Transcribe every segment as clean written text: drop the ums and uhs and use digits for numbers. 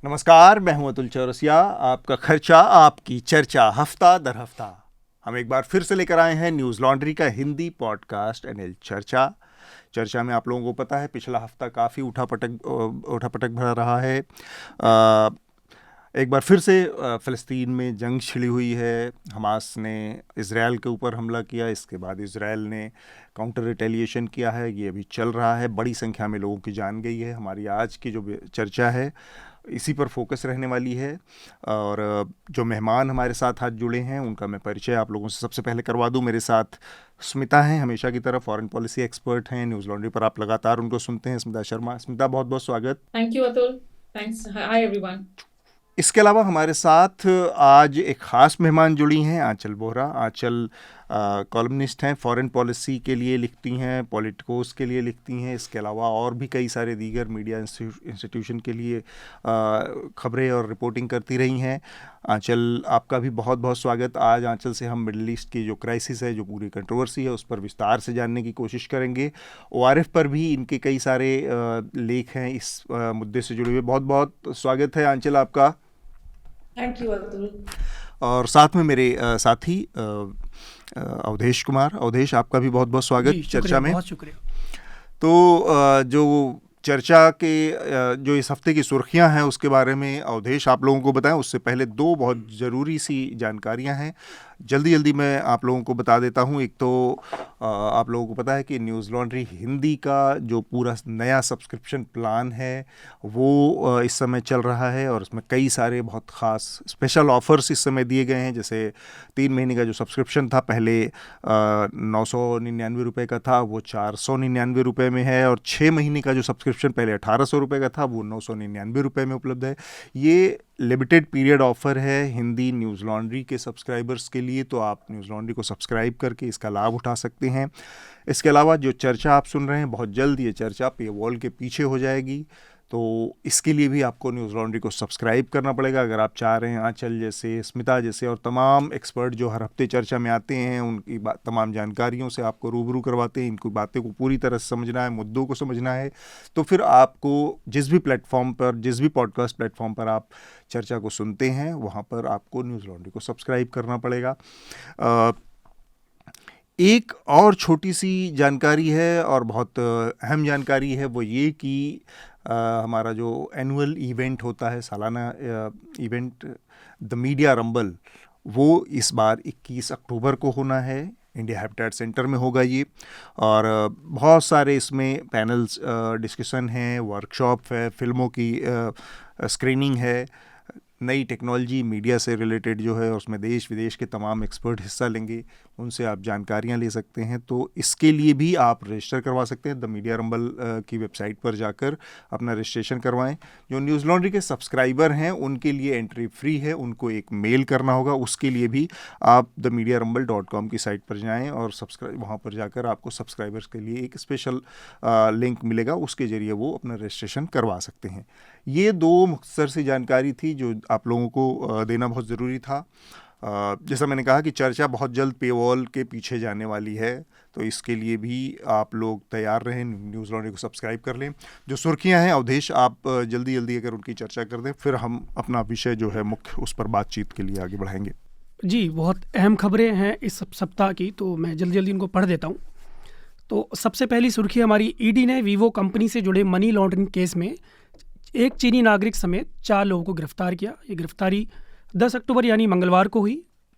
नमस्कार, मैं हूं अतुल चौरसिया। आपका खर्चा आपकी चर्चा, हफ्ता दर हफ्ता हम एक बार फिर से लेकर आए हैं न्यूज़ लॉन्ड्री का हिंदी पॉडकास्ट एनएल चर्चा में आप लोगों को पता है पिछला हफ्ता काफ़ी उठापटक भरा रहा है। एक बार फिर से फ़लस्तीन में जंग छिड़ी हुई है। हमास ने इज़राइल के ऊपर हमला किया, इसके बाद इज़राइल ने काउंटर रिटेलिएशन किया है। ये अभी चल रहा है, बड़ी संख्या में लोगों की जान गई है। हमारी आज की जो चर्चा है इसी पर फोकस रहने वाली है। और जो मेहमान हमारे साथ आज जुड़े हैं उनका मैं परिचय आप लोगों से सबसे पहले करवा दूं। मेरे साथ स्मिता हैं, हमेशा की तरह फॉरेन पॉलिसी एक्सपर्ट हैं। न्यूज़ लॉन्ड्री पर आप लगातार उनको सुनते हैं, स्मिता शर्मा। स्मिता, बहुत बहुत स्वागत। Thank you Atul. Thanks. Hi everyone. इसके अलावा हमारे साथ आज एक ख़ास मेहमान जुड़ी हैं, आंचल बोहरा। आंचल कॉलमनिस्ट हैं, फॉरेन पॉलिसी के लिए लिखती हैं, पॉलिटिकोस के लिए लिखती हैं। इसके अलावा और भी कई सारे दीगर मीडिया इंस्टीट्यूशन के लिए खबरें और रिपोर्टिंग करती रही हैं। आंचल, आपका भी बहुत बहुत स्वागत। आज आंचल से हम मिडल ईस्ट की जो क्राइसिस है, जो पूरी कंट्रोवर्सी है, उस पर विस्तार से जानने की कोशिश करेंगे। ओआरएफ पर भी इनके कई सारे लेख हैं इस मुद्दे से जुड़े हुए। बहुत बहुत स्वागत है आंचल आपका। Thank you Atul. और साथ में मेरे साथी अवधेश कुमार। अवधेश, आपका भी बहुत बहुत स्वागत चर्चा में। बहुत शुक्रिया। तो जो चर्चा के जो इस हफ्ते की सुर्खियां हैं उसके बारे में अवधेश आप लोगों को बताएं। उससे पहले दो बहुत ज़रूरी सी जानकारियां हैं, जल्दी मैं आप लोगों को बता देता हूं। एक तो आप लोगों को पता है कि न्यूज़ लॉन्ड्री हिंदी का जो पूरा नया सब्सक्रिप्शन प्लान है वो इस समय चल रहा है और उसमें कई सारे बहुत ख़ास स्पेशल ऑफ़र्स इस समय दिए गए हैं। जैसे 3 महीने का जो सब्सक्रिप्शन था पहले 999 रुपये का था, वो 499 रुपये में है। और 6 महीने का जो सब्सक्रिप्शन पहले 1800 रुपये का था, वो 999 रुपये में उपलब्ध है। ये लिमिटेड पीरियड ऑफ़र है हिंदी न्यूज़ लॉन्ड्री के सब्सक्राइबर्स के लिए, तो आप न्यूज़ लॉन्ड्री को सब्सक्राइब करके इसका लाभ उठा सकते हैं। इसके अलावा जो चर्चा आप सुन रहे हैं, बहुत जल्द ये चर्चा पे वॉल के पीछे हो जाएगी, तो इसके लिए भी आपको न्यूज़ लॉन्ड्री को सब्सक्राइब करना पड़ेगा अगर आप चाह रहे हैं आंचल जैसे, स्मिता जैसे और तमाम एक्सपर्ट जो हर हफ्ते चर्चा में आते हैं उनकी तमाम जानकारियों से आपको रूबरू करवाते हैं। इनकी बातें को पूरी तरह से समझना है, मुद्दों को समझना है, तो फिर आपको जिस भी प्लेटफॉर्म पर, जिस भी पॉडकास्ट प्लेटफॉर्म पर आप चर्चा को सुनते हैं वहाँ पर आपको न्यूज़ लॉन्ड्री को सब्सक्राइब करना पड़ेगा। एक और छोटी सी जानकारी है और बहुत अहम जानकारी है, वो ये कि हमारा जो एनुअल इवेंट होता है, सालाना इवेंट द मीडिया रंबल, वो इस बार 21 अक्टूबर को होना है। इंडिया हैबिटेट सेंटर में होगा ये। और बहुत सारे इसमें पैनल्स डिस्कशन हैं, वर्कशॉप है, फिल्मों की स्क्रीनिंग है, नई टेक्नोलॉजी मीडिया से रिलेटेड जो है उसमें देश विदेश के तमाम एक्सपर्ट हिस्सा लेंगे, उनसे आप जानकारियां ले सकते हैं। तो इसके लिए भी आप रजिस्टर करवा सकते हैं। द मीडिया रंबल की वेबसाइट पर जाकर अपना रजिस्ट्रेशन करवाएं। जो न्यूज़ लॉन्ड्री के सब्सक्राइबर हैं उनके लिए एंट्री फ्री है, उनको एक मेल करना होगा। उसके लिए भी आप themediarumble.com की साइट पर जाएँ और वहाँ पर जाकर आपको सब्सक्राइबर्स के लिए एक स्पेशल लिंक मिलेगा, उसके ज़रिए वो अपना रजिस्ट्रेशन करवा सकते हैं। ये दो मुख्तसर सी जानकारी थी जो आप लोगों को देना बहुत ज़रूरी था। जैसा मैंने कहा कि चर्चा बहुत जल्द पेवॉल के पीछे जाने वाली है, तो इसके लिए भी आप लोग तैयार रहें, न्यूज़ लॉन्ड्री को सब्सक्राइब कर लें। जो सुर्खियां हैं अवधेश, आप जल्दी अगर उनकी चर्चा कर दें, फिर हम अपना विषय जो है मुख्य उस पर बातचीत के लिए आगे बढ़ाएंगे। जी, बहुत अहम खबरें हैं इस सप्ताह की, तो मैं जल्दी इनको पढ़ देता हूँ। तो सबसे पहली सुर्खी हमारी, ईडी ने वीवो कंपनी से जुड़े मनी लॉन्ड्रिंग केस में एक चीनी नागरिक समेत 4 लोगों को गिरफ्तार किया। ये गिरफ्तारी 10 अक्टूबर यानी मंगलवार को हुई,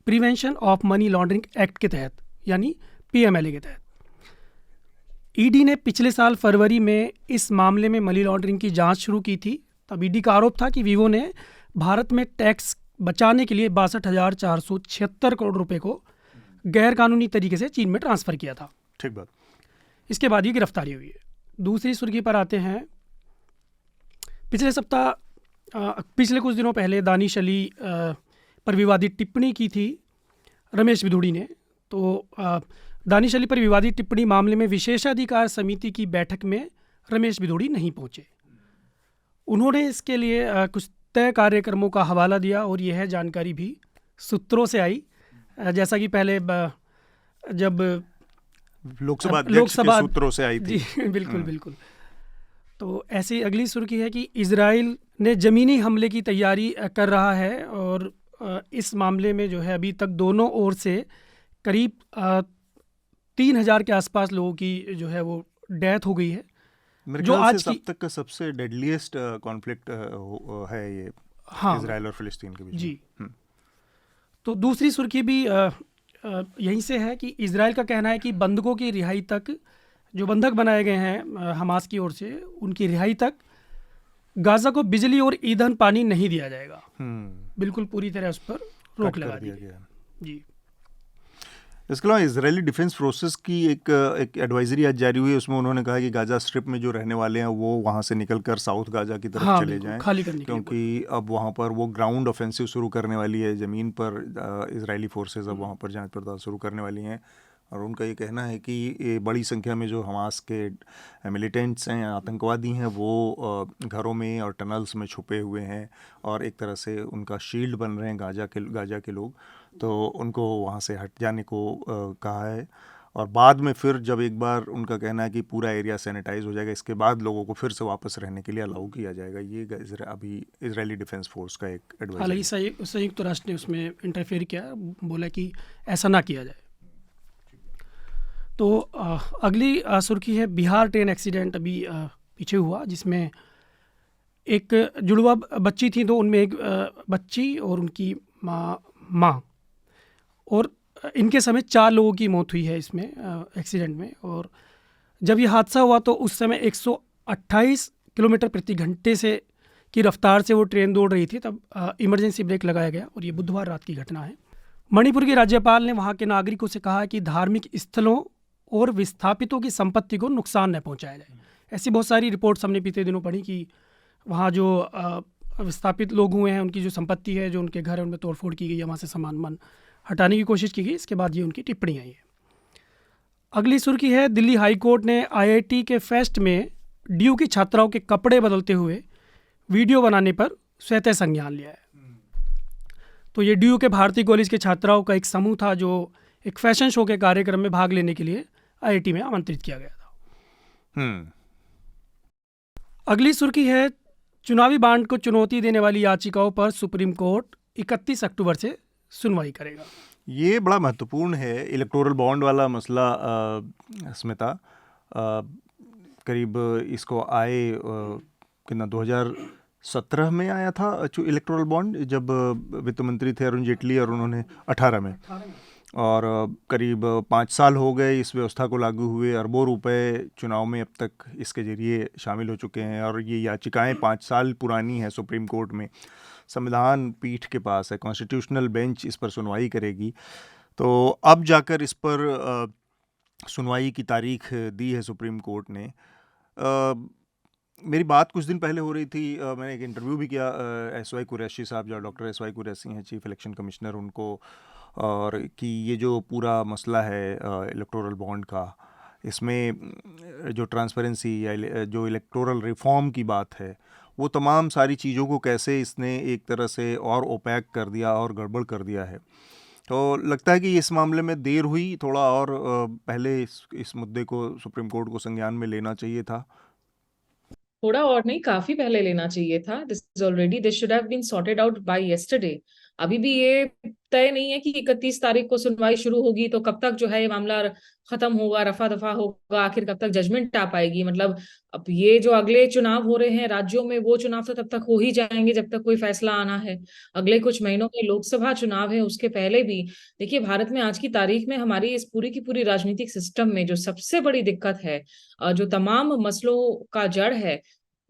prevention of money laundering act के तहत यानी पीएमएलए के तहत। ईडी ने पिछले साल फरवरी में इस मामले में मनी लॉन्ड्रिंग की जांच शुरू की थी। तब ईडी का आरोप था कि वीवो ने भारत में टैक्स बचाने के लिए 62,476 करोड़ रुपए को गैरकानूनी तरीके से चीन में ट्रांसफ़र किया था। ठीक बात। इसके बाद ये गिरफ्तारी हुई है। दूसरी सुर्खी पर आते हैं। पिछले कुछ दिनों पहले दानिश अली पर विवादित टिप्पणी की थी रमेश बिधूड़ी ने। तो दानिश अली पर विवादित टिप्पणी मामले में विशेषाधिकार समिति की बैठक में रमेश बिधूड़ी नहीं पहुंचे। उन्होंने इसके लिए कुछ तय कार्यक्रमों का हवाला दिया और यह जानकारी भी सूत्रों से आई, जैसा कि पहले जब लोकसभा अध्यक्ष के सूत्रों से आई थी। जी बिल्कुल। तो ऐसी अगली सुर्खी है कि इजराइल ने ज़मीनी हमले की तैयारी कर रहा है। और इस मामले में जो है अभी तक दोनों ओर से करीब 3,000 के आसपास लोगों की जो है वो डेथ हो गई है। मेरे जो ख्याल से आज की सब तक का सबसे डेडलीस्ट कॉन्फ्लिक्ट है ये हाँ इजराइल और फिलिस्तीन के बीच में। जी। तो दूसरी सुर्खी भी यहीं से है कि इजराइल का कहना है कि बंधकों की रिहाई तक, जो बंधक बनाए गए हैं हमास की ओर से, उनकी रिहाई तक गाजा को बिजली और ईंधन पानी नहीं दिया जाएगा। बिल्कुल पूरी तरह उस पर रोक कट लगा कर दी दिया गई। गया। जी। इसके अलावा इजरायली डिफेंस फोर्सेस की एक एडवाइजरी आज जारी हुई है। उसमें उन्होंने कहा कि गाजा स्ट्रिप में जो रहने वाले हैं वो वहाँ से निकलकर साउथ गाजा की तरफ हाँ चले बिल्कुल जाएं, खाली करने के लिए बोला। क्योंकि अब वहाँ पर वो ग्राउंड ऑफेंसिव शुरू करने वाली है। ज़मीन पर इजरायली फोर्सेस अब वहाँ पर जांच पड़ताल शुरू करने वाली हैं। और उनका ये कहना है कि ये बड़ी संख्या में जो हमास के मिलिटेंट्स हैं, आतंकवादी हैं, वो घरों में और टनल्स में छुपे हुए हैं और एक तरह से उनका शील्ड बन रहे हैं गाजा के लोग। तो उनको वहाँ से हट जाने को कहा है। और बाद में फिर जब एक बार उनका कहना है कि पूरा एरिया सैनिटाइज हो जाएगा, इसके बाद लोगों को फिर से वापस रहने के लिए अलाउ किया जाएगा। ये अभी इजरायली डिफेंस फोर्स का एक हालांकि एडवाइजरी। संयुक्त राष्ट्र ने उसमें इंटरफेयर किया, बोला कि ऐसा ना किया जाए। तो अगली सुर्खी है बिहार ट्रेन एक्सीडेंट अभी पीछे हुआ, जिसमें एक जुड़वा बच्ची थी, तो उनमें एक बच्ची और उनकी माँ और इनके समेत 4 लोगों की मौत हुई है इसमें एक्सीडेंट में। और जब ये हादसा हुआ तो उस समय 128 किलोमीटर प्रति घंटे से की रफ्तार से वो ट्रेन दौड़ रही थी। तब इमरजेंसी ब्रेक लगाया गया और ये बुधवार रात की घटना है। मणिपुर के राज्यपाल ने वहाँ के नागरिकों से कहा कि धार्मिक स्थलों और विस्थापितों की संपत्ति को नुकसान न पहुँचाया जाए। ऐसी बहुत सारी रिपोर्ट्स हमने बीते दिनों पढ़ी कि वहाँ जो विस्थापित लोग हुए हैं, उनकी जो संपत्ति है, जो उनके घर है, उनमें तोड़फोड़ की गई है, वहाँ से सामान हटाने की कोशिश की गई। इसके बाद ये उनकी टिप्पणी आई है। अगली सुर्खी है दिल्ली हाई कोर्ट ने आईआईटी के फेस्ट में डीयू की छात्राओं के कपड़े बदलते हुए वीडियो बनाने पर स्वतः संज्ञान लिया है। तो ये डीयू के भारतीय कॉलेज के छात्राओं का एक समूह था जो एक फैशन शो के कार्यक्रम में भाग लेने के लिए आईआईटी में आमंत्रित किया गया था। अगली सुर्खी है चुनावी बांड को चुनौती देने वाली याचिकाओं पर सुप्रीम कोर्ट 31 अक्टूबर से सुनवाई करेगा। ये बड़ा महत्वपूर्ण है। इलेक्टोरल बॉन्ड वाला मसला स्मिता करीब इसको आए कितना 2017 में आया था इलेक्टोरल बॉन्ड, जब वित्त मंत्री थे अरुण जेटली, और उन्होंने 18 में, और करीब 5 साल हो गए इस व्यवस्था को लागू हुए। अरबों रुपए चुनाव में अब तक इसके ज़रिए शामिल हो चुके हैं। और ये याचिकाएं 5 साल पुरानी हैं सुप्रीम कोर्ट में, संविधान पीठ के पास है, कॉन्स्टिट्यूशनल बेंच इस पर सुनवाई करेगी। तो अब जाकर इस पर सुनवाई की तारीख दी है सुप्रीम कोर्ट ने। मेरी बात कुछ दिन पहले हो रही थी, मैंने एक इंटरव्यू भी किया एसवाई कुरैशी साहब, जो डॉक्टर एसवाई कुरैशी हैं, चीफ इलेक्शन कमिश्नर, उनको, और कि ये जो पूरा मसला है इलेक्टोरल बॉन्ड का, इसमें जो ट्रांसपेरेंसी या जो इलेक्टोरल रिफॉर्म की बात है, वो तमाम सारी चीज़ों को कैसे इसने एक तरह से और ओपैक कर दिया और गड़बड़ कर दिया है। तो लगता है कि इस मामले में देर हुई थोड़ा, और पहले इस मुद्दे को सुप्रीम कोर्ट को संज्ञान में लेना चाहिए था। थोड़ा और नहीं, काफी पहले लेना चाहिए था। This should have been sorted out by yesterday. अभी भी ये तय नहीं है कि 31 तारीख को सुनवाई शुरू होगी, तो कब तक जो है ये मामला खत्म होगा, रफा दफा होगा, आखिर कब तक जजमेंट आ पाएगी। मतलब अब ये जो अगले चुनाव हो रहे हैं राज्यों में, वो चुनाव तो तब तक हो ही जाएंगे जब तक कोई फैसला आना है। अगले कुछ महीनों में लोकसभा चुनाव है, उसके पहले भी देखिए, भारत में आज की तारीख में हमारी इस पूरी की पूरी राजनीतिक सिस्टम में जो सबसे बड़ी दिक्कत है, जो तमाम मसलों का जड़ है,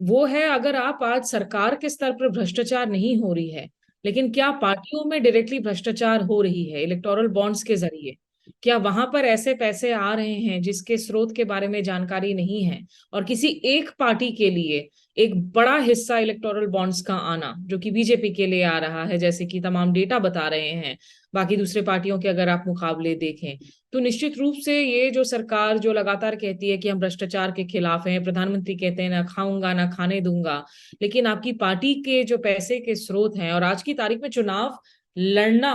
वो है अगर आप आज सरकार के स्तर पर भ्रष्टाचार नहीं हो रही है, लेकिन क्या पार्टियों में डायरेक्टली भ्रष्टाचार हो रही है इलेक्टोरल बॉन्ड्स के जरिए, क्या वहां पर ऐसे पैसे आ रहे हैं जिसके स्रोत के बारे में जानकारी नहीं है, और किसी एक पार्टी के लिए एक बड़ा हिस्सा इलेक्टोरल बॉन्ड्स का आना जो कि बीजेपी के लिए आ रहा है, जैसे कि तमाम डेटा बता रहे हैं, बाकी दूसरे पार्टियों के अगर आप मुकाबले देखें, तो निश्चित रूप से ये जो सरकार जो लगातार कहती है कि हम भ्रष्टाचार के खिलाफ हैं, प्रधानमंत्री कहते हैं ना खाऊंगा ना खाने दूंगा, लेकिन आपकी पार्टी के जो पैसे के स्रोत हैं और आज की तारीख में चुनाव लड़ना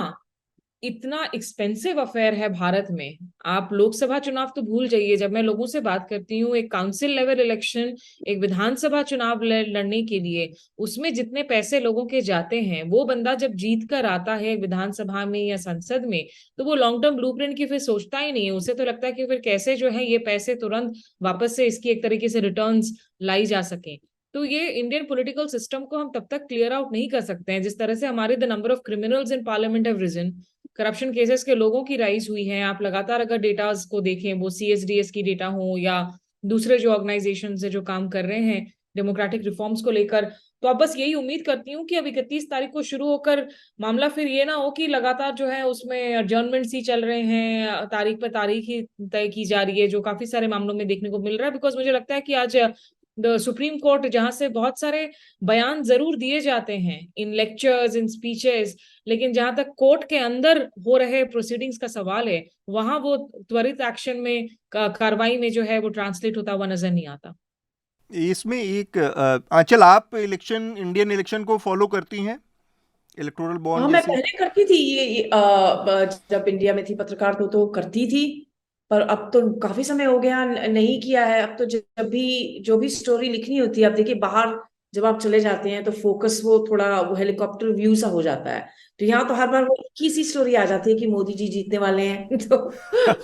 इतना एक्सपेंसिव अफेयर है भारत में। आप लोकसभा चुनाव तो भूल जाइए, जब मैं लोगों से बात करती हूँ, एक काउंसिल लेवल इलेक्शन, एक विधानसभा चुनाव लड़ने के लिए उसमें जितने पैसे लोगों के जाते हैं, वो बंदा जब जीत कर आता है विधानसभा में या संसद में, तो वो लॉन्ग टर्म ब्लूप्रिंट की फिर सोचता ही नहीं है। उसे तो लगता है कि फिर कैसे जो है ये पैसे तुरंत वापस से इसकी एक तरीके से रिटर्न्स लाई जा सके। तो ये इंडियन पॉलिटिकल सिस्टम को हम तब तक क्लियर आउट नहीं कर सकते हैं जिस तरह से हमारे the number of criminals in parliament have risen, corruption cases के लोगों की राइज हुई है। आप लगातार अगर डेटाज को देखें, वो CSDS की डेटा हो या दूसरे जो ऑर्गेनाइजेशन है जो काम कर रहे हैं डेमोक्रेटिक रिफॉर्म्स को लेकर, तो अब बस यही उम्मीद करती हूँ कि अब 31 तारीख को शुरू होकर मामला फिर ये ना हो कि लगातार जो है उसमें अडजर्नमेंट्स ही चल रहे हैं, तारीख पर तारीख ही तय की जा रही है, जो काफी सारे मामलों में देखने को मिल रहा है। बिकॉज मुझे लगता है कि आज द सुप्रीम कोर्ट, जहां से बहुत सारे बयान जरूर दिए जाते हैं इन लेक्चर्स, इन स्पीचेस, लेकिन जहां तक कोर्ट के अंदर हो रहे प्रोसीडिंग्स का सवाल है, वहां वो त्वरित एक्शन में, कार्रवाई में जो है वो ट्रांसलेट होता हुआ नजर नहीं आता। इसमें एक आंचल, आप इंडियन इलेक्शन को फॉलो करती हैं, इलेक्टोरल हाँ, बॉन्ड मैं जैसी? पहले करती थी जब इंडिया में थी पत्रकार तो करती थी। पर अब तो काफी समय हो गया, नहीं किया है। अब तो जब भी जो भी स्टोरी लिखनी होती है, अब देखिए बाहर जब आप चले जाते हैं तो फोकस वो थोड़ा वो हेलीकॉप्टर व्यू सा हो जाता है। तो यहाँ तो हर बार वो एक ही सी स्टोरी आ जाती है कि मोदी जी जीतने वाले हैं तो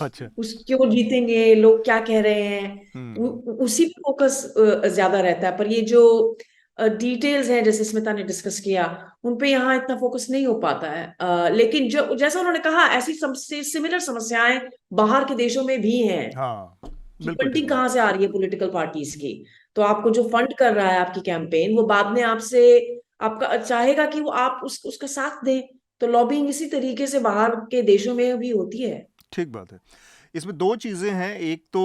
अच्छा। उस क्यों जीतेंगे, लोग क्या कह रहे हैं, उसी पे फोकस ज्यादा रहता है। पर ये जो डिटेल्स हैं, जैसे स्मिता ने डिस्कस किया, उन पे यहाँ इतना फोकस नहीं हो पाता है। लेकिन जो जैसा उन्होंने कहा, ऐसी सिमिलर समस्याएं बाहर के देशों में भी हैं हाँ, कि बिल्कुल ठीक फंडिंग बात। कहाँ से आ रही है पॉलिटिकल पार्टीज की। तो आपको जो फंड कर रहा है आपकी कैंपेन, वो बाद में आपसे आपका चाहेगा कि वो आप उसका साथ दें। तो लॉबिंग इसी तरीके से बाहर के देशों में भी होती है। ठीक बात है। इसमें दो चीज़ें हैं। एक तो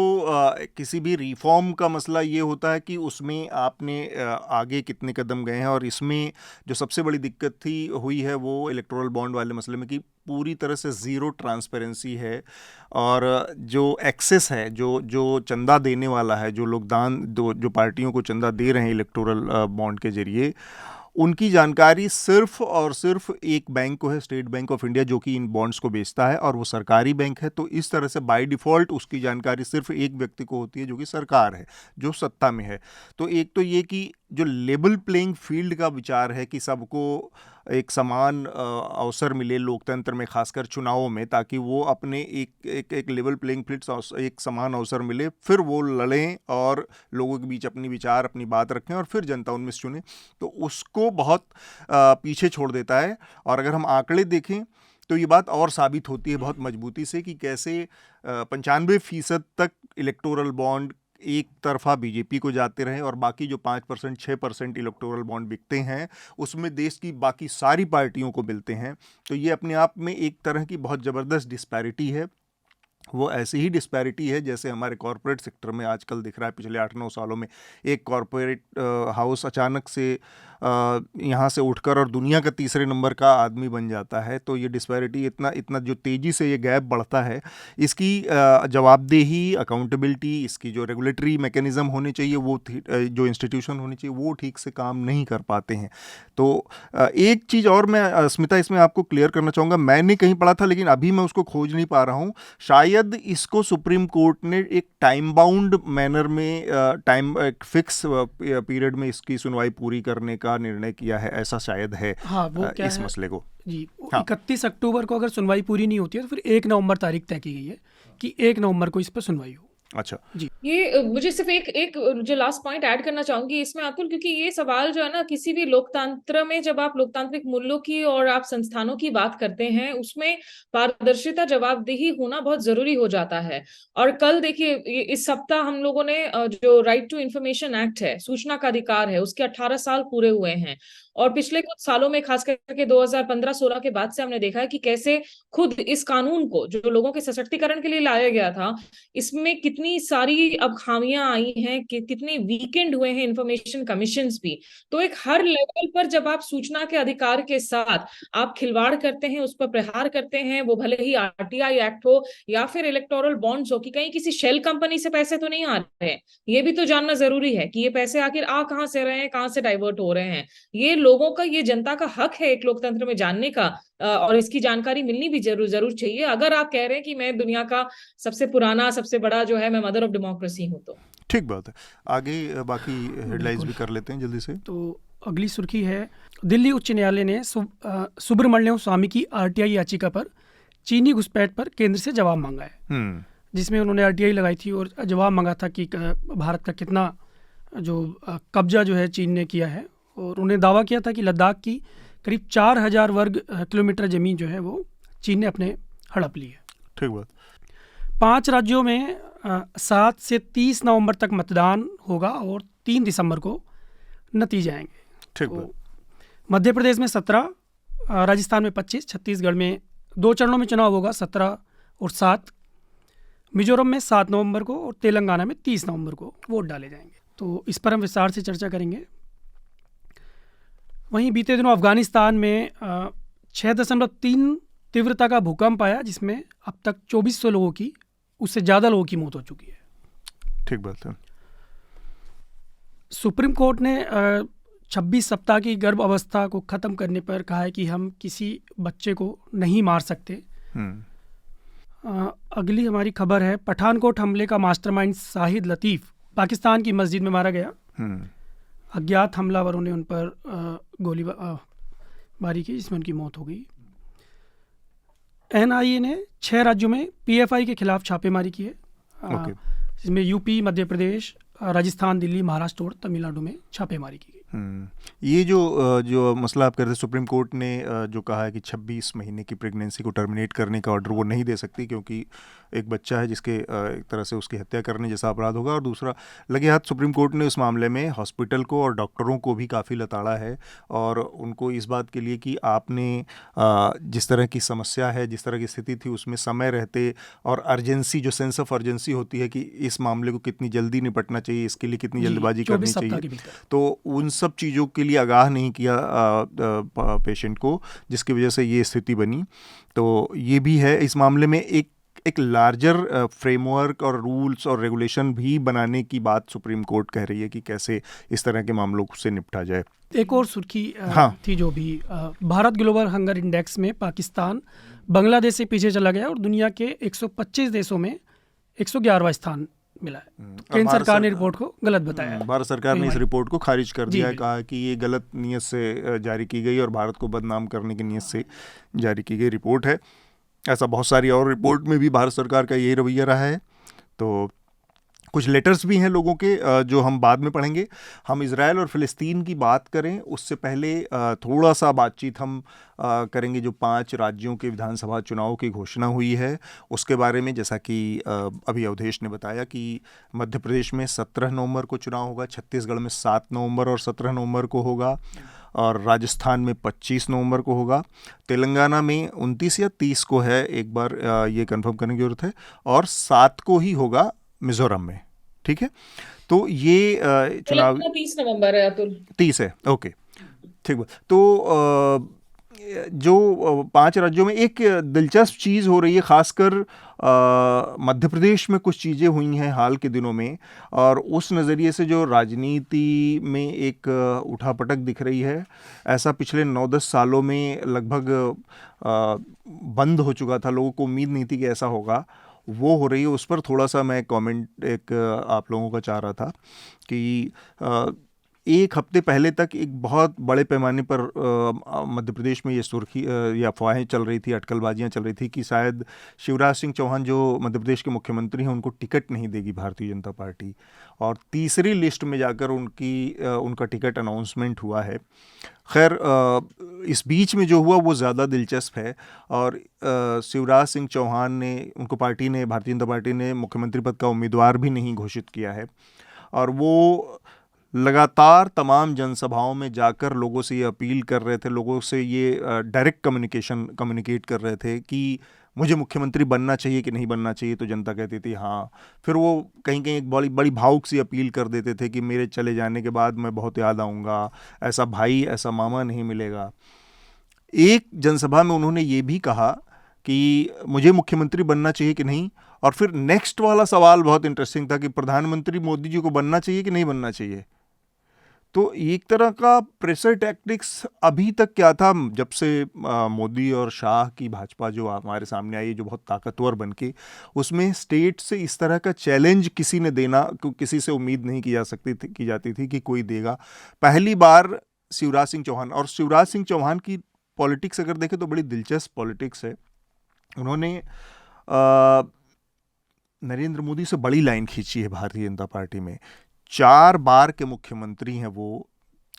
किसी भी रिफॉर्म का मसला ये होता है कि उसमें आपने आगे कितने कदम गए हैं, और इसमें जो सबसे बड़ी दिक्कत हुई है वो इलेक्टोरल बॉन्ड वाले मसले में कि पूरी तरह से ज़ीरो ट्रांसपेरेंसी है। और जो एक्सेस है, जो चंदा देने वाला है, जो लोग जो पार्टियों को चंदा दे रहे हैं इलेक्टोरल बॉन्ड के जरिए, उनकी जानकारी सिर्फ और सिर्फ एक बैंक को है, स्टेट बैंक ऑफ इंडिया, जो कि इन बॉन्ड्स को बेचता है, और वो सरकारी बैंक है। तो इस तरह से बाय डिफ़ॉल्ट उसकी जानकारी सिर्फ एक व्यक्ति को होती है, जो कि सरकार है, जो सत्ता में है। तो एक तो ये कि जो लेवल प्लेइंग फील्ड का विचार है कि सबको एक समान अवसर मिले लोकतंत्र में, खासकर चुनावों में, ताकि वो अपने एक लेवल प्लेइंग फील्ड, एक समान अवसर मिले, फिर वो लड़ें और लोगों के बीच अपनी विचार, अपनी बात रखें, और फिर जनता उनमें से चुने, तो उसको बहुत पीछे छोड़ देता है। और अगर हम आंकड़े देखें तो ये बात और साबित होती है बहुत मजबूती से कि कैसे 95% तक इलेक्टोरल बॉन्ड एक तरफा बीजेपी को जाते रहे, और बाकी जो 5%, 6% इलेक्टोरल बॉन्ड बिकते हैं, उसमें देश की बाकी सारी पार्टियों को मिलते हैं। तो ये अपने आप में एक तरह की बहुत ज़बरदस्त डिस्पैरिटी है। वो ऐसी ही डिस्पैरिटी है जैसे हमारे कॉरपोरेट सेक्टर में आजकल दिख रहा है। पिछले 8-9 सालों में एक कॉरपोरेट हाउस अचानक से यहाँ से उठकर और दुनिया का तीसरे नंबर का आदमी बन जाता है। तो ये डिस्पैरिटी इतना जो तेज़ी से ये गैप बढ़ता है, इसकी जवाबदेही, अकाउंटेबिलिटी, इसकी जो रेगुलेटरी मैकेनिज़्म होने चाहिए, वो जो इंस्टीट्यूशन होने चाहिए, वो ठीक से काम नहीं कर पाते हैं। तो एक चीज़ और मैं स्मिता इसमें आपको क्लियर करना चाहूँगा, मैंने कहीं पढ़ा था लेकिन अभी मैं उसको खोज नहीं पा रहा हूँ। शायद इसको सुप्रीम कोर्ट ने एक टाइम बाउंड मैनर में, एक फिक्स पीरियड में इसकी सुनवाई पूरी करने का निर्णय किया है, ऐसा शायद है। हाँ, वो क्या इस है मसले को जी, हाँ। 31 अक्टूबर को अगर सुनवाई पूरी नहीं होती है तो फिर 1 नवंबर तारीख तय की गई है कि 1 नवंबर को इस पर सुनवाई हो। अच्छा जी, ये मुझे सिर्फ एक जो लास्ट पॉइंट ऐड करना चाहूंगी इसमें अतुल, क्योंकि ये सवाल जो है ना, किसी भी लोकतंत्र में जब आप लोकतांत्रिक मूल्यों की और आप संस्थानों की बात करते हैं, उसमें पारदर्शिता, जवाबदेही होना बहुत जरूरी हो जाता है। और कल देखिए, इस सप्ताह हम लोगों ने जो राइट टू इंफॉर्मेशन एक्ट है, सूचना का अधिकार है, उसके 18 साल पूरे हुए हैं। और पिछले कुछ सालों में, खास करके 2015-16 के बाद से हमने देखा है कि कैसे खुद इस कानून को, जो लोगों के सशक्तिकरण के लिए लाया गया था, इसमें कितनी सारी अब खामियां आई हैं, कि कितने वीकेंड हुए हैं इंफॉर्मेशन कमीशंस भी। तो एक हर लेवल पर जब आप सूचना के अधिकार के साथ आप खिलवाड़ करते हैं, उस पर प्रहार करते हैं, वो भले ही RTI एक्ट हो या फिर इलेक्टोरल बॉन्ड्स हो, कि कहीं किसी शेल कंपनी से पैसे तो नहीं आ रहे हैं, ये भी तो जानना जरूरी है कि ये पैसे आखिर आ कहां से रहे हैं, कहां से डाइवर्ट हो रहे हैं। ये लोगों का, ये जनता का हक है एक लोकतंत्र में जानने का, और इसकी जानकारी मिलनी भी जरूर चाहिए। अगर आप कह रहे हैं कि मैं दुनिया का सबसे पुराना, सबसे बड़ा जो है, मैं मदर ऑफ डेमोक्रेसी हूँ, तो ठीक बात है। आगे बाकी हेडलाइंस भी कर लेते हैं जल्दी से। तो अगली सुर्खी है, दिल्ली उच्च न्यायालय ने सुब्रमण्यम स्वामी की आरटीआई याचिका पर चीनी घुसपैठ पर केंद्र से जवाब मांगा है, जिसमें उन्होंने आरटीआई लगाई थी और जवाब मांगा था कि भारत का कितना जो कब्जा जो है चीन ने किया है, और उन्होंने दावा किया था कि लद्दाख की करीब 4000 वर्ग किलोमीटर ज़मीन जो है वो चीन ने अपने हड़प ली है। ठीक बात। 5 राज्यों में 7 से 30 नवंबर तक मतदान होगा और 3 दिसंबर को नतीजे आएंगे। ठीक तो बात। मध्य प्रदेश में 17, राजस्थान में 25, छत्तीसगढ़ में 2 चरणों में चुनाव होगा, 17 और 7, मिजोरम में 7 नवंबर को और तेलंगाना में 30 नवंबर को वोट डाले जाएंगे। तो इस पर हम विस्तार से चर्चा करेंगे। वहीं बीते दिनों अफगानिस्तान में 6.3 तीव्रता का भूकंप आया, जिसमें अब तक 2400 लोगों की, उससे ज़्यादा लोगों की मौत हो चुकी है। ठीक बात है। सुप्रीम कोर्ट ने 26 सप्ताह की गर्भ अवस्था को ख़त्म करने पर कहा है कि हम किसी बच्चे को नहीं मार सकते। अगली हमारी खबर है, पठानकोट हमले का मास्टरमाइंड शाहिद लतीफ़ पाकिस्तान की मस्जिद में मारा गया। अज्ञात हमलावरों ने उन पर गोलीबारी की, जिसमें उनकी मौत हो गई। एनआईए ने 6 राज्यों में पीएफआई के खिलाफ छापेमारी की है, जिसमें यूपी, मध्य प्रदेश, राजस्थान, दिल्ली, महाराष्ट्र और तमिलनाडु में छापेमारी की गई। ये जो मसला आप कर रहे थे, सुप्रीम कोर्ट ने जो कहा है कि 26 महीने की प्रेगनेंसी को टर्मिनेट करने का ऑर्डर वो नहीं दे सकती, क्योंकि एक बच्चा है जिसके एक तरह से उसकी हत्या करने जैसा अपराध होगा। और दूसरा, लगे हाथ सुप्रीम कोर्ट ने उस मामले में हॉस्पिटल को और डॉक्टरों को भी काफ़ी लताड़ा है, और उनको इस बात के लिए कि आपने जिस तरह की समस्या है, जिस तरह की स्थिति थी, उसमें समय रहते और अर्जेंसी, जो सेंस ऑफ अर्जेंसी होती है कि इस मामले को कितनी जल्दी निपटना चाहिए, इसके लिए कितनी जल्दबाजी करनी चाहिए, तो उन सब चीज़ों के लिए आगाह नहीं किया पेशेंट को, जिसकी वजह से ये स्थिति बनी। तो ये भी है, इस मामले में एक लार्जर फ्रेमवर्क और रूल्स और रेगुलेशन भी बनाने की बात सुप्रीम कोर्ट कह रही है कि कैसे इस तरह के मामलों से निपटा जाए। एक और सुर्खी थी जो भी, भारत ग्लोबल हंगर इंडेक्स में पाकिस्तान बांग्लादेश से पीछे चला गया और दुनिया के 125 देशों में 111वां स्थान मिला है। केंद्र सरकार ने रिपोर्ट को गलत बताया है। भारत सरकार ने इस रिपोर्ट को खारिज कर दिया है, कहा कि ये गलत नीयत से जारी की गई और भारत को बदनाम करने की नीयत से जारी की गई रिपोर्ट है। ऐसा बहुत सारी और रिपोर्ट में भी भारत सरकार का यही रवैया रहा है। तो कुछ लेटर्स भी हैं लोगों के जो हम बाद में पढ़ेंगे। हम इज़राइल और फ़िलिस्तीन की बात करें उससे पहले थोड़ा सा बातचीत हम करेंगे जो 5 राज्यों के विधानसभा चुनाव की घोषणा हुई है उसके बारे में। जैसा कि अभी अवधेश ने बताया कि मध्य प्रदेश में 17 नवंबर को चुनाव होगा, छत्तीसगढ़ में 7 नवंबर और 17 नवंबर को होगा, और राजस्थान में 25 नवंबर को होगा, तेलंगाना में 29 या 30 को है, एक बार ये कंफर्म करने की ज़रूरत है, और 7 को ही होगा मिज़ोरम में। ठीक है, तो ये चुनाव 30 नवंबर है अतुल। 30 है, ओके, ठीक है। तो जो 5 राज्यों में एक दिलचस्प चीज़ हो रही है, ख़ासकर मध्य प्रदेश में कुछ चीज़ें हुई हैं हाल के दिनों में, और उस नज़रिए से जो राजनीति में एक उठापटक दिख रही है, ऐसा पिछले 9-10 सालों में लगभग बंद हो चुका था। लोगों को उम्मीद नहीं थी कि ऐसा होगा, वो हो रही है। उस पर थोड़ा सा मैं कमेंट एक आप लोगों का चाह रहा था कि एक हफ्ते पहले तक एक बहुत बड़े पैमाने पर मध्य प्रदेश में ये सुर्खी या अफवाहें चल रही थी, अटकलबाजियां चल रही थी कि शायद शिवराज सिंह चौहान जो मध्य प्रदेश के मुख्यमंत्री हैं उनको टिकट नहीं देगी भारतीय जनता पार्टी, और तीसरी लिस्ट में जाकर उनका टिकट अनाउंसमेंट हुआ है। खैर, इस बीच में जो हुआ वो ज़्यादा दिलचस्प है, और शिवराज सिंह चौहान ने, उनको पार्टी ने, भारतीय जनता पार्टी ने मुख्यमंत्री पद का उम्मीदवार भी नहीं घोषित किया है, और वो लगातार तमाम जनसभाओं में जाकर लोगों से ये अपील कर रहे थे, लोगों से ये डायरेक्ट कम्युनिकेट कर रहे थे कि मुझे मुख्यमंत्री बनना चाहिए कि नहीं बनना चाहिए, तो जनता कहती थी हाँ। फिर वो कहीं कहीं एक बड़ी बड़ी भावुक सी अपील कर देते थे कि मेरे चले जाने के बाद मैं बहुत याद आऊँगा, ऐसा भाई, ऐसा मामा नहीं मिलेगा। एक जनसभा में उन्होंने ये भी कहा कि मुझे मुख्यमंत्री बनना चाहिए कि नहीं, और फिर नेक्स्ट वाला सवाल बहुत इंटरेस्टिंग था कि प्रधानमंत्री मोदी जी को बनना चाहिए कि नहीं बनना चाहिए। तो एक तरह का प्रेशर टैक्टिक्स अभी तक क्या था, जब से मोदी और शाह की भाजपा जो हमारे सामने आई, जो बहुत ताकतवर बन के, उसमें स्टेट से इस तरह का चैलेंज किसी ने देना, किसी से उम्मीद नहीं की जाती थी कि कोई देगा। पहली बार शिवराज सिंह चौहान, और शिवराज सिंह चौहान की पॉलिटिक्स अगर देखें तो बड़ी दिलचस्प पॉलिटिक्स है। उन्होंने नरेंद्र मोदी से बड़ी लाइन खींची है भारतीय जनता पार्टी में। 4 बार के मुख्यमंत्री हैं वो,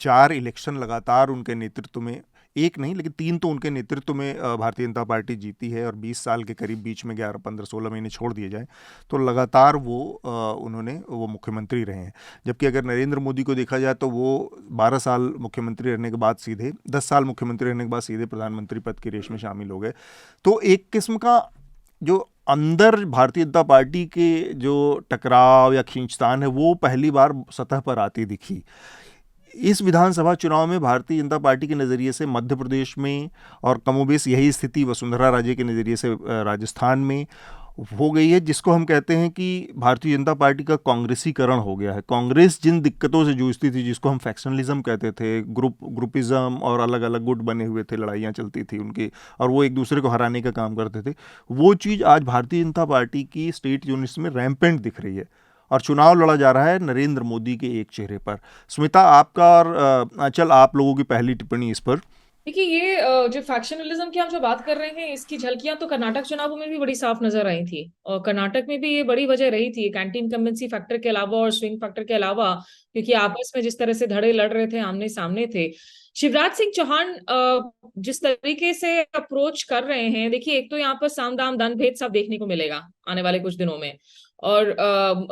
4 इलेक्शन लगातार उनके नेतृत्व में, एक नहीं लेकिन 3 तो उनके नेतृत्व में भारतीय जनता पार्टी जीती है, और 20 साल के करीब, बीच में 11, 15, 16 महीने छोड़ दिए जाए तो लगातार उन्होंने वो मुख्यमंत्री रहे हैं। जबकि अगर नरेंद्र मोदी को देखा जाए तो वो 12 साल मुख्यमंत्री रहने के बाद सीधे 10 साल मुख्यमंत्री रहने के बाद सीधे प्रधानमंत्री पद की रेस में शामिल हो गए। तो एक किस्म का जो अंदर भारतीय जनता पार्टी के जो टकराव या खींचतान है वो पहली बार सतह पर आती दिखी। इस विधानसभा चुनाव में भारतीय जनता पार्टी के नज़रिए से मध्य प्रदेश में, और कमोबेश यही स्थिति वसुंधरा राजे के नज़रिए से राजस्थान में हो गई है, जिसको हम कहते हैं कि भारतीय जनता पार्टी का कांग्रेसीकरण हो गया है। कांग्रेस जिन दिक्कतों से जूझती थी, जिसको हम फैक्शनलिज्म कहते थे, ग्रुपिज्म और अलग अलग गुट बने हुए थे, लड़ाइयाँ चलती थी उनकी, और वो एक दूसरे को हराने का काम करते थे, वो चीज़ आज भारतीय जनता पार्टी की स्टेट यूनिट्स में रैम्पेंट दिख रही है, और चुनाव लड़ा जा रहा है नरेंद्र मोदी के एक चेहरे पर। स्मिता, आपका और अचल, आप लोगों की पहली टिप्पणी इस पर। देखिए, ये जो फैक्शनलिज्म की हम जो बात कर रहे हैं, इसकी झलकियां तो कर्नाटक चुनावों में भी बड़ी साफ नजर आई थी, और कर्नाटक में भी ये बड़ी वजह रही थी, एंटी इनकम्बेंसी फैक्टर के अलावा और स्विंग फैक्टर के अलावा, क्योंकि आपस में जिस तरह से धड़े लड़ रहे थे, आमने सामने थे। शिवराज सिंह चौहान जिस तरीके से अप्रोच कर रहे हैं, देखिए, एक तो यहाँ पर साम दाम दंड भेद सब देखने को मिलेगा आने वाले कुछ दिनों में, और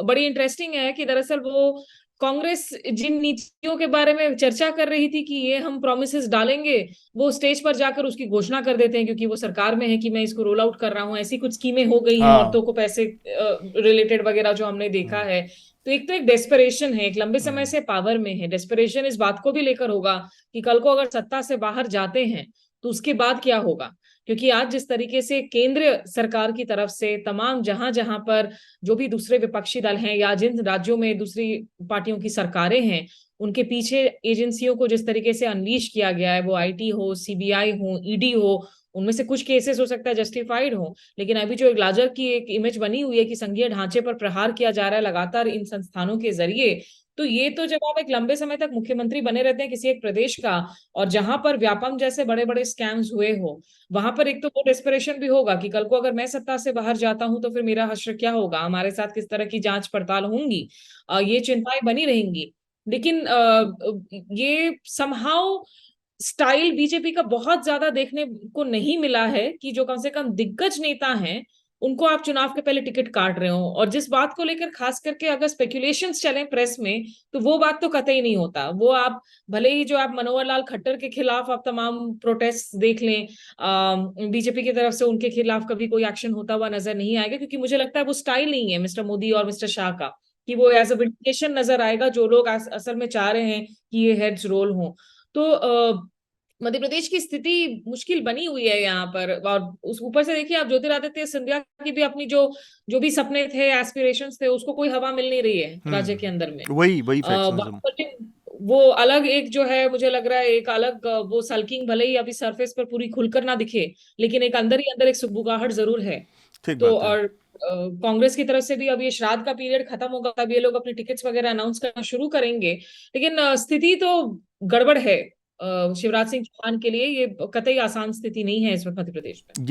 बड़ी इंटरेस्टिंग है कि दरअसल वो कांग्रेस जिन नीतियों के बारे में चर्चा कर रही थी कि ये हम प्रॉमिसेस डालेंगे, वो स्टेज पर जाकर उसकी घोषणा कर देते हैं, क्योंकि वो सरकार में है कि मैं इसको रोल आउट कर रहा हूँ, ऐसी कुछ स्कीमें हो गई हैं, औरतों को पैसे रिलेटेड वगैरह जो हमने देखा है। तो एक डेस्परेशन है, एक लंबे समय से पावर में है, डेस्परेशन इस बात को भी लेकर होगा कि कल को अगर सत्ता से बाहर जाते हैं तो उसके बाद क्या होगा, क्योंकि आज जिस तरीके से केंद्र सरकार की तरफ से तमाम जहां जहां पर जो भी दूसरे विपक्षी दल हैं या जिन राज्यों में दूसरी पार्टियों की सरकारें हैं, उनके पीछे एजेंसियों को जिस तरीके से अनलीश किया गया है, वो आईटी हो, सीबीआई हो, ईडी हो, उनमें से कुछ केसेस हो सकता है जस्टिफाइड हो, लेकिन अभी जो एक लार्जर की एक इमेज बनी हुई है कि संघीय ढांचे पर प्रहार किया जा रहा है लगातार इन संस्थानों के जरिए, तो ये तो जब आप एक लंबे समय तक मुख्यमंत्री बने रहते हैं किसी एक प्रदेश का, और जहां पर व्यापम जैसे बड़े बड़े स्कैम्स हुए हो, वहां पर एक तो वो डेस्परेशन भी होगा कि कल को अगर मैं सत्ता से बाहर जाता हूं तो फिर मेरा हश्र क्या होगा, हमारे साथ किस तरह की जांच पड़ताल होंगी, ये चिंताएं बनी रहेंगी। लेकिन ये समहाउ स्टाइल बीजेपी का बहुत ज्यादा देखने को नहीं मिला है कि जो कम से कम दिग्गज नेता हैं उनको आप चुनाव के पहले टिकट काट रहे हो, और जिस बात को लेकर खास करके अगर स्पेकुलेशंस चले प्रेस में, तो वो बात तो कतई नहीं होता। वो आप भले ही जो आप मनोहर लाल खट्टर के खिलाफ आप तमाम प्रोटेस्ट देख लें, बीजेपी की तरफ से उनके खिलाफ कभी कोई एक्शन होता हुआ नजर नहीं आएगा, क्योंकि मुझे लगता है वो स्टाइल नहीं है मिस्टर मोदी और मिस्टर शाह का कि वो एज अ विंडिकेशन नजर आएगा, जो लोग असल में चाह रहे हैं कि ये हेड्स रोल हो। तो मध्य प्रदेश की स्थिति मुश्किल बनी हुई है यहाँ पर, और उस ऊपर से देखिए आप ज्योतिरादित्य सिंधिया की भी अपनी जो जो भी सपने थे, एस्पिरेशंस थे, उसको कोई हवा मिल नहीं रही है राज्य के अंदर में। वही वहाँ पर भी वो अलग एक जो है, मुझे लग रहा है एक अलग वो सल्किंग भले ही अभी सरफेस पर पूरी खुलकर ना दिखे, लेकिन एक अंदर ही अंदर एक सुगबुगाहट जरूर है। तो और कांग्रेस की तरफ से भी अब ये श्राद्ध का पीरियड खत्म होगा, तब ये लोग अपने टिकट्स वगैरह अनाउंस करना शुरू करेंगे, लेकिन स्थिति तो गड़बड़ है शिवराज सिंह चौहान के लिए। ये कतई आसान स्थिति नहीं है इस वक्त मध्य प्रदेश में।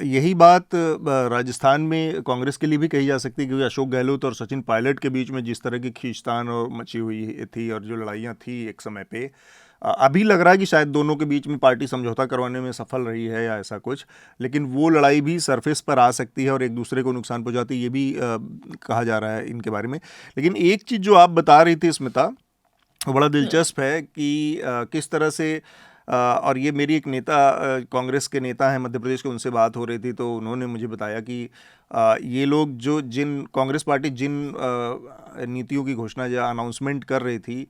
यही बात राजस्थान में कांग्रेस के लिए भी कही जा सकती है, क्योंकि अशोक गहलोत और सचिन पायलट के बीच में जिस तरह की खींचतान और मची हुई थी और जो लड़ाइयाँ थी एक समय पे, अभी लग रहा है कि शायद दोनों के बीच में पार्टी समझौता करवाने में सफल रही है या ऐसा कुछ, लेकिन वो लड़ाई भी सरफेस पर आ सकती है और एक दूसरे को नुकसान पहुंचाती है, ये भी कहा जा रहा है इनके बारे में। लेकिन एक चीज़ जो आप बता रही थी स्मिता, बड़ा दिलचस्प है कि किस तरह से और ये मेरी एक नेता, कांग्रेस के नेता हैं मध्य प्रदेश के, उनसे बात हो रही थी, तो उन्होंने मुझे बताया कि ये लोग जो कांग्रेस पार्टी जिन नीतियों की घोषणा या अनाउंसमेंट कर रही थी,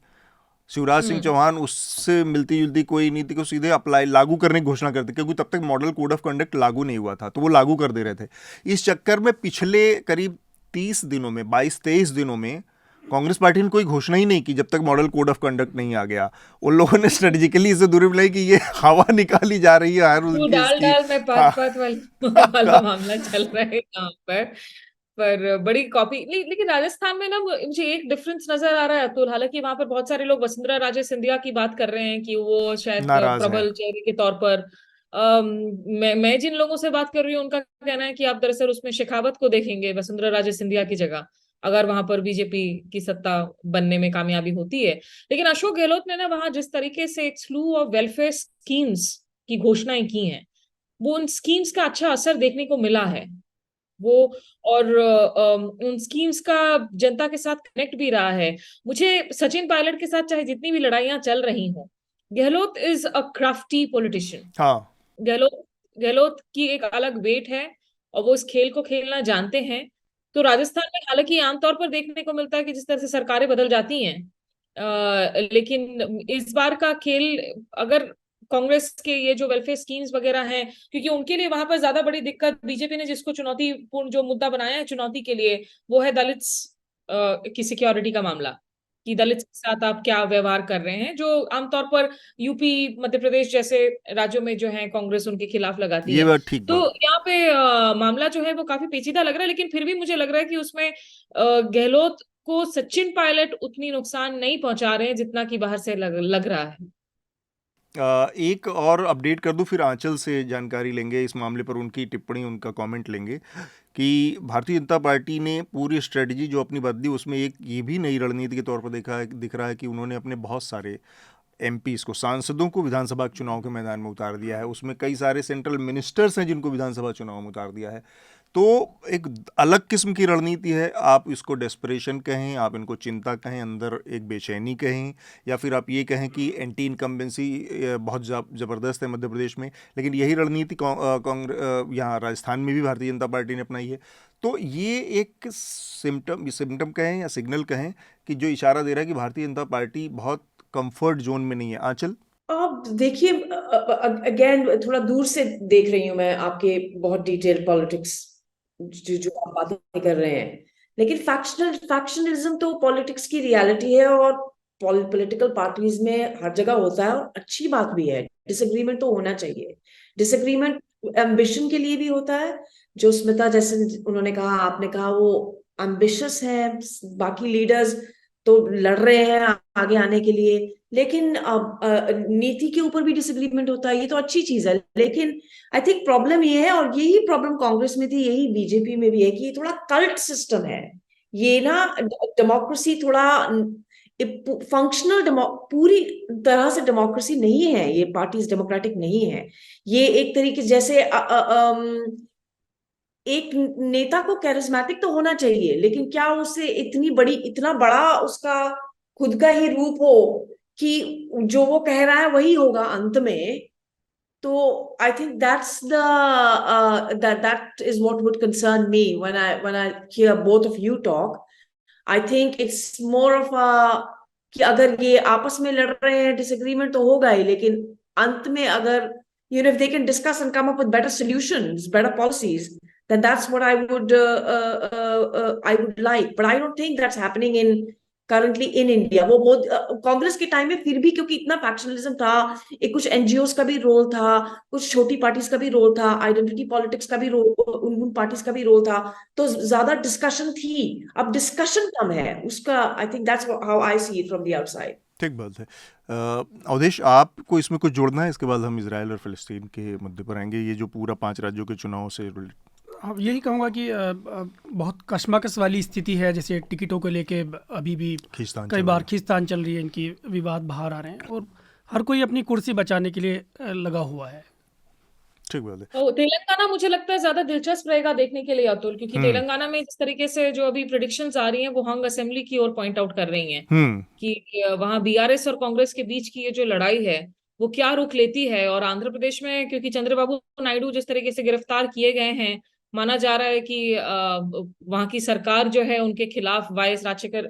शिवराज सिंह चौहान उससे मिलती जुलती कोई नीति को सीधे लागू करने की घोषणा करते, क्योंकि तब तक मॉडल कोड ऑफ कंडक्ट लागू नहीं हुआ था, तो वो लागू कर दे रहे थे। इस चक्कर में पिछले करीब 30 दिनों में, 22-23 दिनों में कांग्रेस पार्टी ने कोई घोषणा ही नहीं की जब तक मॉडल कोड ऑफ कंडक्ट नहीं आ गया। उन लोगों ने स्ट्रेटेजिकली इसे दूरी बनाई कि ये हवा निकाली जा रही है हर तू उनकी डाल इसकी। डाल में हाँ, पात पात वाला मामला चल रहा है यहाँ पर बड़ी कॉपी लेकिन राजस्थान में ना मुझे एक डिफरेंस नजर आ रहा है अतुल। हालांकि वहां पर बहुत सारे लोग वसुंधरा राजे सिंधिया की बात कर रहे हैं कि वो शायद नाराज हैं। प्रबल चेहरे के तौर पर मैं जिन लोगों से बात कर रही हूँ उनका कहना है कि आप दरअसल उसमें शेखावत को देखेंगे वसुंधरा राजे सिंधिया की जगह, अगर वहां पर बीजेपी की सत्ता बनने में कामयाबी होती है। लेकिन अशोक गहलोत ने ना वहां जिस तरीके से एक स्लू ऑफ वेलफेयर स्कीम्स की घोषणाएं की हैं, वो उन स्कीम्स का अच्छा असर देखने को मिला है। वो और उन स्कीम्स का जनता के साथ कनेक्ट भी रहा है। मुझे सचिन पायलट के साथ चाहे जितनी भी लड़ाइयां चल रही हों, Gehlot is a crafty politician. हाँ, गहलोत गहलोत की एक अलग वेट है और वो इस खेल को खेलना जानते हैं। तो राजस्थान में हालांकि आमतौर पर देखने को मिलता है कि जिस तरह से सरकारें बदल जाती हैं, लेकिन इस बार का खेल अगर कांग्रेस के ये जो वेलफेयर स्कीम्स वगैरह हैं, क्योंकि उनके लिए वहां पर ज्यादा बड़ी दिक्कत बीजेपी ने जिसको चुनौतीपूर्ण जो मुद्दा बनाया है चुनौती के लिए, वो है दलित की सिक्योरिटी का मामला, कि दलित के साथ आप क्या व्यवहार कर रहे हैं, जो आमतौर पर यूपी मध्य प्रदेश जैसे राज्यों में जो है कांग्रेस उनके खिलाफ लगाती ये है। बात ठीक तो बात। यहाँ पे मामला जो है वो काफी पेचीदा लग रहा है, लेकिन फिर भी मुझे लग रहा है कि उसमें गहलोत को सचिन पायलट उतनी नुकसान नहीं पहुंचा रहे हैं जितना कि बाहर से लग रहा है। एक और अपडेट कर दूं, फिर आंचल से जानकारी लेंगे इस मामले पर, उनकी टिप्पणी, उनका कमेंट लेंगे कि भारतीय जनता पार्टी ने पूरी स्ट्रेटजी जो अपनी बदली, उसमें एक ये भी नई रणनीति के तौर पर दिख रहा है कि उन्होंने अपने बहुत सारे एमपीज को, सांसदों को विधानसभा चुनाव के मैदान में उतार दिया है। उसमें कई सारे सेंट्रल मिनिस्टर्स हैं जिनको विधानसभा चुनाव में उतार दिया है। तो एक अलग किस्म की रणनीति है। आप इसको डेस्परेशन कहें, आप इनको चिंता कहें, अंदर एक बेचैनी कहें, या फिर आप ये कहें कि एंटी इनकम्बेंसी बहुत ज़बरदस्त है मध्य प्रदेश में। लेकिन यही रणनीति यहाँ राजस्थान में भी भारतीय जनता पार्टी ने अपनाई है। तो ये एक सिम्टम कहें या सिग्नल कहें कि जो इशारा दे रहा है कि भारतीय जनता पार्टी बहुत कंफर्ट जोन में नहीं है। आंचल, अब देखिए, अगेन थोड़ा दूर से देख रही हूँ मैं आपके बहुत डिटेल पॉलिटिक्स जो आप बातें कर रहे हैं, लेकिन फैक्शनलिज्म तो पॉलिटिक्स की रियलिटी है और पॉलिटिकल पार्टीज में हर जगह होता है और अच्छी बात भी है। डिसएग्रीमेंट तो होना चाहिए। डिसएग्रीमेंट एम्बिशन के लिए भी होता है। जो स्मिता जैसे उन्होंने कहा, आपने कहा, वो एम्बिशियस है, बाकी लीडर्स तो लड़ रहे हैं आगे आने के लिए, लेकिन नीति के ऊपर भी डिसएग्रीमेंट होता है, ये तो अच्छी चीज है। लेकिन आई थिंक प्रॉब्लम ये है, और यही प्रॉब्लम कांग्रेस में थी, यही बीजेपी में भी है, कि ये थोड़ा कल्ट सिस्टम है। ये ना डेमोक्रेसी थोड़ा फंक्शनल, पूरी तरह से डेमोक्रेसी नहीं है। ये पार्टीज डेमोक्रेटिक नहीं है। ये एक तरीके जैसे एक नेता को कैरिज्मेटिक तो होना चाहिए, लेकिन क्या उसे इतना बड़ा उसका खुद का ही रूप हो कि जो वो कह रहा है वही होगा अंत में। तो I think that is what would concern me when I hear both of you talk. I think it's more of a कि अगर ये आपस में लड़ रहे हैं, डिसएग्रीमेंट तो होगा ही, लेकिन अंत में अगर if they can discuss and come up with better solutions, better policies, then that's what I would like. But I don't think that's happening currently in India. वो कांग्रेस के टाइम में फिर भी, क्योंकि इतना फैक्शनलिज्म था, एक कुछ एनजीओस का भी रोल था, कुछ छोटी पार्टीज का भी रोल था, आइडेंटिटी पॉलिटिक्स का भी रोल, उन पार्टीज का भी रोल था, तो ज्यादा डिस्कशन थी। अब डिस्कशन कम है उसका। I think that's how I see it from the outside. ठीक बात है। अवधेश, आपको इसमें कुछ जोड़ना है? इसके बाद हम इजराइल और फिलिस्तीन के मुद्दे पर आएंगे, ये जो पूरा 5 राज्यों के चुनाव से। अब यही कहूँगा कि बहुत कशमकश वाली स्थिति है, जैसे टिकटों को लेके अभी भी कई बार खींचतान चल रही है, इनकी विवाद बाहर आ रहे हैं और हर कोई अपनी कुर्सी बचाने के लिए लगा हुआ है। ठीक बात है। तो तेलंगाना मुझे लगता है ज्यादा दिलचस्प रहेगा देखने के लिए अतुल, क्योंकि तेलंगाना में जिस तरीके से जो अभी प्रेडिक्शंस आ रही हैं वो हंग असेंबली की ओर पॉइंट आउट कर रही हैं कि वहां बीआरएस और कांग्रेस के बीच की ये जो लड़ाई है वो क्या रुख लेती है। और आंध्र प्रदेश में क्योंकि चंद्रबाबू नायडू जिस तरीके से गिरफ्तार किए गए हैं, माना जा रहा है कि वहां की सरकार जो है उनके खिलाफ वाईएस राजशेखर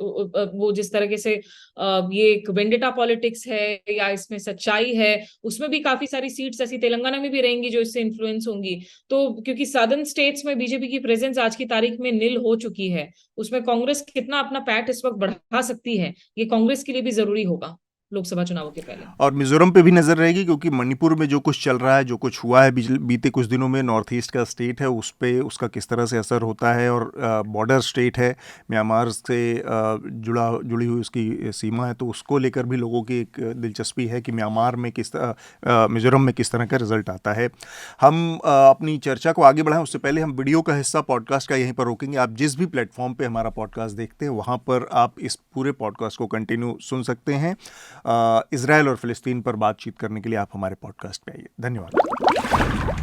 वो जिस तरीके से ये एक वेंडेटा पॉलिटिक्स है या इसमें सच्चाई है, उसमें भी काफी सारी सीट्स ऐसी तेलंगाना में भी रहेंगी जो इससे इन्फ्लुएंस होंगी। तो क्योंकि सदर्न स्टेट्स में बीजेपी की प्रेजेंस आज की तारीख में निल हो चुकी है, उसमें कांग्रेस कितना अपना पैठ इस वक्त बढ़ा सकती है, ये कांग्रेस के लिए भी जरूरी होगा लोकसभा चुनावों के पहले। और मिजोरम पे भी नज़र रहेगी, क्योंकि मणिपुर में जो कुछ चल रहा है, जो कुछ हुआ है बीते कुछ दिनों में, नॉर्थ ईस्ट का स्टेट है, उस पे उसका किस तरह से असर होता है। और बॉर्डर स्टेट है, म्यांमार से जुड़ी हुई उसकी सीमा है, तो उसको लेकर भी लोगों की एक दिलचस्पी है कि म्यांमार में मिजोरम में किस तरह का रिजल्ट आता है। हम अपनी चर्चा को आगे बढ़ाएं उससे पहले हम वीडियो का हिस्सा पॉडकास्ट का यहीं पर रोकेंगे। आप जिस भी प्लेटफॉर्म पे हमारा पॉडकास्ट देखते हैं, वहाँ पर आप इस पूरे पॉडकास्ट को कंटिन्यू सुन सकते हैं। इजराइल और फिलिस्तीन पर बातचीत करने के लिए आप हमारे पॉडकास्ट पे आइए। धन्यवाद।